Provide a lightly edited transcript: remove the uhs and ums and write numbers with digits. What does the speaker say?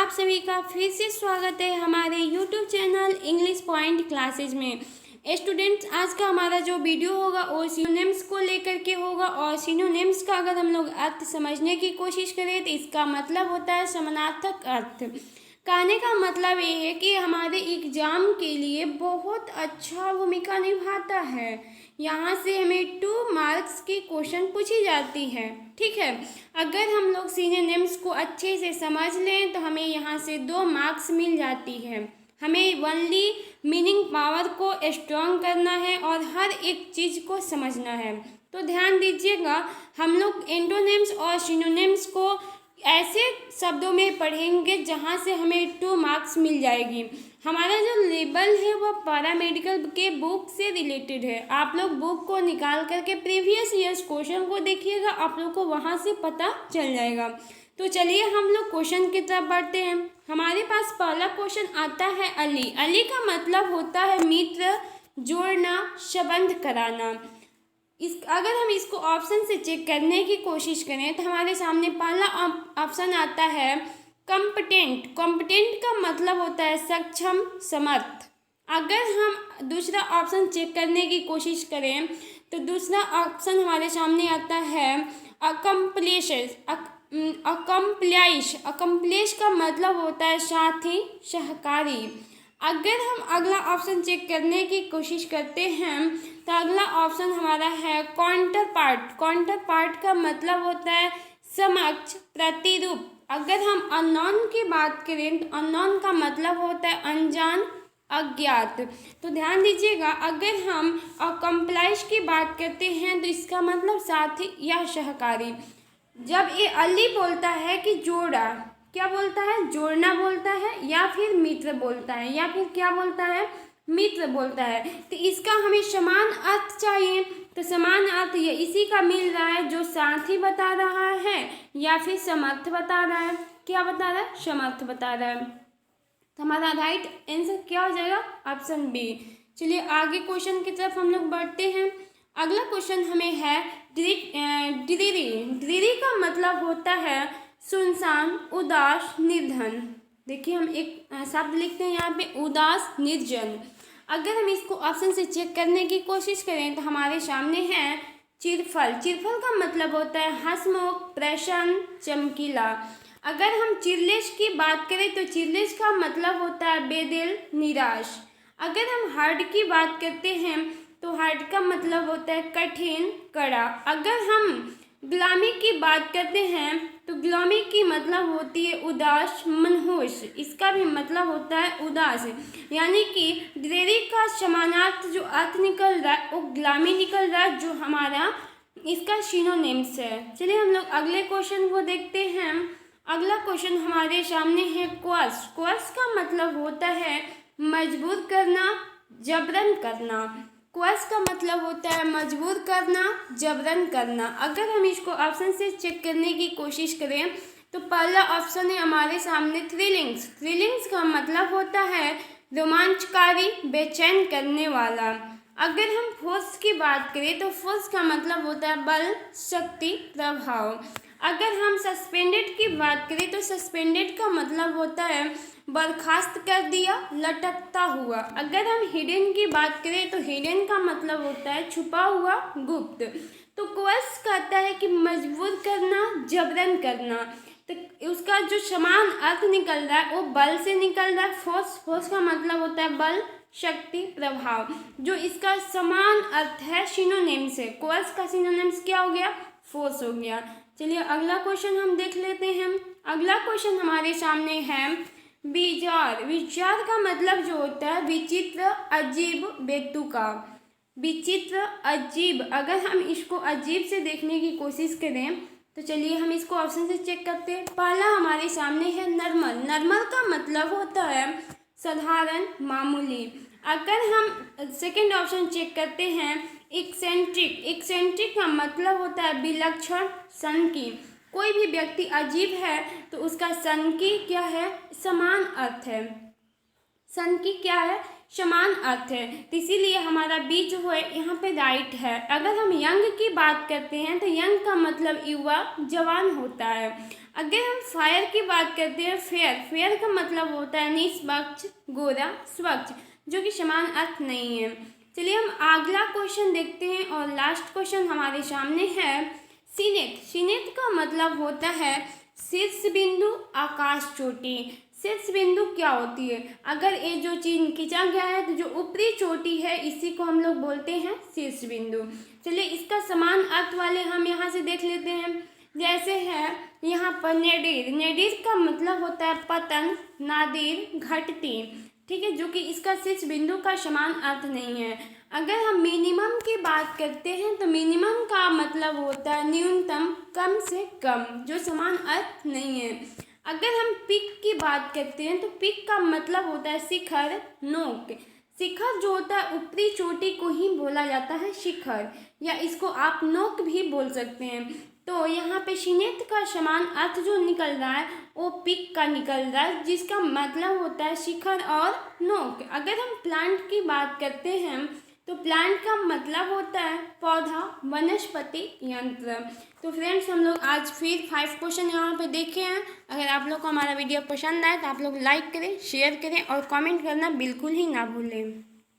आप सभी का फिर से स्वागत है हमारे YouTube channel English point classes में। स्टूडेंट्स, आज का हमारा जो वीडियो होगा वो सिनोनिम्स को लेकर के होगा। और सिनोनिम्स का अगर हम लोग अर्थ समझने की कोशिश करें तो इसका मतलब होता है समानार्थक अर्थ। कहने का मतलब ये है कि हमारे एग्जाम के लिए बहुत अच्छा भूमिका निभाता है। यहाँ से हमें 2 मार्क्स की क्वेश्चन पूछी जाती है। ठीक है, अगर हम लोग सिनोनिम्स को अच्छे से समझ लें तो हमें यहाँ से 2 मार्क्स मिल जाती है। हमें ओनली मीनिंग पावर को स्ट्रॉन्ग करना है और हर एक चीज़ को समझना है। तो ध्यान दीजिएगा, हम लोग एंटोनिम्स और सिनोनिम्स को ऐसे शब्दों में पढ़ेंगे जहाँ से हमें 2 मार्क्स मिल जाएगी। हमारा जो लेवल है वो पैरामेडिकल के बुक से रिलेटेड है। आप लोग बुक को निकाल करके प्रीवियस ईयर्स क्वेश्चन को देखिएगा, आप लोग को वहाँ से पता चल जाएगा। तो चलिए हम लोग क्वेश्चन की तरफ बढ़ते हैं। हमारे पास पहला क्वेश्चन आता है अली। अली का मतलब होता है मित्र, जोड़ना, संबंध कराना। अगर हम इसको ऑप्शन से चेक करने की कोशिश करें तो हमारे सामने पहला ऑप्शन आता है कॉम्पिटेंट। कॉम्पिटेंट का मतलब होता है सक्षम, समर्थ। अगर हम दूसरा ऑप्शन चेक करने की कोशिश करें तो दूसरा ऑप्शन हमारे सामने आता है अकम्प्लिश। अकम्प्लिश का मतलब होता है साथी, सहकारी। अगर हम अगला ऑप्शन चेक करने की कोशिश करते हैं तो अगला ऑप्शन हमारा है काउंटर पार्ट। काउंटर पार्ट का मतलब होता है समक्ष, प्रतिरूप। अगर हम अननोन की बात करें तो अननोन का मतलब होता है अनजान, अज्ञात। तो ध्यान दीजिएगा, अगर हम अकम्प्लाइज की बात करते हैं तो इसका मतलब साथी या सहकारी। जब ये अली बोलता है कि जोड़ा, क्या बोलता है? जोड़ना बोलता है या फिर मित्र बोलता है या फिर क्या बोलता है? मित्र बोलता है। तो इसका हमें समान अर्थ चाहिए, तो समान अर्थ ये इसी का मिल रहा है जो साथी बता रहा है या फिर समर्थ बता रहा है। क्या बता रहा है? समर्थ बता रहा है। तो हमारा राइट आंसर क्या हो जाएगा? Option B. चलिए आगे क्वेश्चन की तरफ हम लोग बढ़ते हैं। अगला क्वेश्चन हमें है ड्रीरी। ड्रीरी का मतलब होता है सुनसान, उदास, निर्धन। देखिए हम एक शब्द लिखते हैं यहाँ पे उदास, निर्जन। अगर हम इसको ऑप्शन से चेक करने की कोशिश करें तो हमारे सामने है चिरफल। चिरफल का मतलब होता है हंसमुख, प्रसन्न, चमकीला। अगर हम चिरलेस की बात करें तो चिरलेस का मतलब होता है बेदिल, निराश। अगर हम हार्ड की बात करते हैं तो हार्ड का मतलब होता है कठिन, कड़ा। अगर हम गुलामी की बात करते हैं तो गुलामी की मतलब होती है उदास, मनहूस। इसका भी मतलब होता है उदास। यानी कि ड्रीरी का समानार्थ जो अर्थ निकल रहा है वो गुलामी निकल रहा है, जो हमारा इसका सिनोनिम्स है। चलिए हम लोग अगले क्वेश्चन को देखते हैं। अगला क्वेश्चन हमारे सामने है क्वश। क्वश का मतलब होता है मजबूर करना, जबरन करना। क्वश का मतलब होता है मजबूर करना, जबरन करना। अगर हम इसको ऑप्शन से चेक करने की कोशिश करें तो पहला ऑप्शन है हमारे सामने थ्रिलिंग्स। थ्रिलिंग्स का मतलब होता है रोमांचकारी, बेचैन करने वाला। अगर हम फोर्स की बात करें तो फोर्स का मतलब होता है बल, शक्ति, प्रभाव। अगर हम सस्पेंडेड की बात करें तो सस्पेंडेड का मतलब होता है बर्खास्त कर दिया, लटकता हुआ। अगर हम हिडन की बात करें तो हिडन का मतलब होता है छुपा हुआ, गुप्त। तो क्वश कहता है कि मजबूर करना, जबरन करना। तो उसका जो समान अर्थ निकल रहा है वो बल से निकल रहा है। फोर्स का मतलब होता है बल, शक्ति, प्रभाव। जो इसका समान अर्थ है सिनोनिम्स से। क्वश का सिनोनिम्स क्या हो गया? फोर्स हो गया। चलिए अगला क्वेश्चन हम देख लेते हैं। अगला क्वेश्चन हमारे सामने है विचार। विचार का मतलब जो होता है विचित्र, अजीब, बेतुका। विचित्र, अजीब। अगर हम इसको अजीब से देखने की कोशिश करें तो चलिए हम इसको ऑप्शन से चेक करते हैं। पहला हमारे सामने है नॉर्मल। नॉर्मल का मतलब होता है साधारण, मामूली। अगर हम सेकंड ऑप्शन चेक करते हैं एक्सेंट्रिक। एक्सेंट्रिक का मतलब होता है विलक्षण, सनकी। कोई भी व्यक्ति अजीब है तो उसका सनकी क्या है? समान अर्थ है। सन की क्या है, समान अर्थ है, तो इसीलिए हमारा बी जो है यहाँ पे राइट है। अगर हम यंग की बात करते हैं तो यंग का मतलब युवा, जवान होता है। अगर हम फायर की बात करते हैं, फेयर, फेयर का मतलब होता है निष्पक्ष, गोरा, स्वच्छ, जो कि समान अर्थ नहीं है। चलिए हम अगला क्वेश्चन देखते हैं और लास्ट क्वेश्चन हमारे सामने है सीनेट। सीनेट का मतलब होता है शीर्ष बिंदु, आकाश चोटी। शीर्ष बिंदु क्या होती है, अगर ये जो चीज खींचा गया है तो जो ऊपरी चोटी है इसी को हम लोग बोलते हैं शीर्ष बिंदु। चलिए इसका समान अर्थ वाले हम यहाँ से देख लेते हैं। जैसे है यहाँ पर नेडिर, नेडिर का मतलब होता है पतन, नादिर, घटती, ठीक है, जो कि इसका शीर्ष बिंदु का समान अर्थ नहीं है। अगर हम मिनिमम की बात करते हैं तो मिनिमम का मतलब होता है न्यूनतम, कम से कम, जो समान अर्थ नहीं है। अगर हम पिक की बात करते हैं तो पिक का मतलब होता है शिखर, नोक। शिखर जो होता है ऊपरी चोटी को ही बोला जाता है शिखर, या इसको आप नोक भी बोल सकते हैं। तो यहाँ पे सीनेट का समान अर्थ जो निकल रहा है वो पिक का निकल रहा है, जिसका मतलब होता है शिखर और नोक। अगर हम प्लांट की बात करते हैं तो प्लांट का मतलब होता है पौधा, वनस्पति, यंत्र। तो फ्रेंड्स हम लोग आज फिर 5 क्वेश्चन यहाँ पे देखे हैं। अगर आप लोग को हमारा वीडियो पसंद आए तो आप लोग लाइक करें, शेयर करें और कमेंट करना बिल्कुल ही ना भूलें।